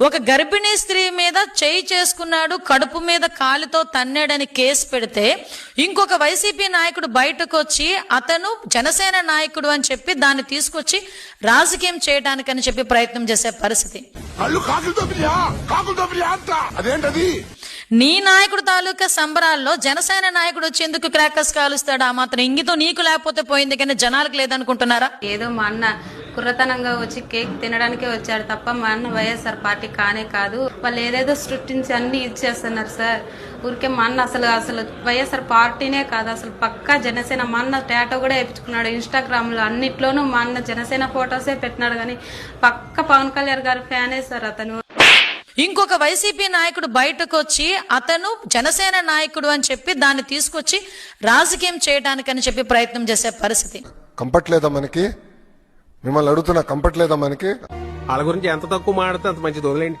ఒక గర్భిణీ స్త్రీ మీద చేయి చేసుకున్నాడు, కడుపు మీద కాలితో తన్నాడని కేసు పెడితే ఇంకొక వైసీపీ నాయకుడు బయటకు వచ్చి అతను జనసేన నాయకుడు అని చెప్పి దాన్ని తీసుకొచ్చి రాజకీయం చేయడానికని చెప్పి ప్రయత్నం చేసే పరిస్థితి. నీ నాయకుడు తాలూకా సంబరాల్లో జనసేన నాయకుడు వచ్చి ఎందుకు క్రాకర్స్ కాలుస్తాడు? ఆ మాత్రం ఇంగితం నీకు లేకపోతే పోయింది, కానీ జనాలకు లేదనుకుంటున్నారా? ఏదో మా అన్న కుర్రతనంగా వచ్చి కేక్ తినడానికే వచ్చాడు తప్ప మా అన్న వైఎస్ఆర్ పార్టీ కానే కాదు. వాళ్ళు ఏదేదో సృష్టించి అన్ని ఇచ్చేస్తున్నారు సార్. ఊరికే మా అన్న అసలు వైఎస్ఆర్ పార్టీనే కాదు, అసలు పక్కా జనసేన. మా అన్న టాటో కూడా వేయించుకున్నాడు ఇన్స్టాగ్రామ్ లో, అన్నిట్లోనూ మా అన్న జనసేన ఫోటోసే పెట్టినాడు. కానీ పక్క పవన్ కళ్యాణ్ గారు ఫ్యానే సార్ అతను. ఇంకొక వైసీపీ నాయకుడు బయటకు వచ్చి అతను జనసేన నాయకుడు అని చెప్పి దాన్ని తీసుకొచ్చి రాజకీయం చేయడానికని చెప్పి ప్రయత్నం చేసే పరిస్థితి. కంపట్లేదా మనకి? మిమ్మల్ని అడుగుతున్నా, కంపట్లేదా మనకి? వాళ్ళ గురించి ఎంత తక్కువ మాడితే అంత మంచిది, వదిలేండి.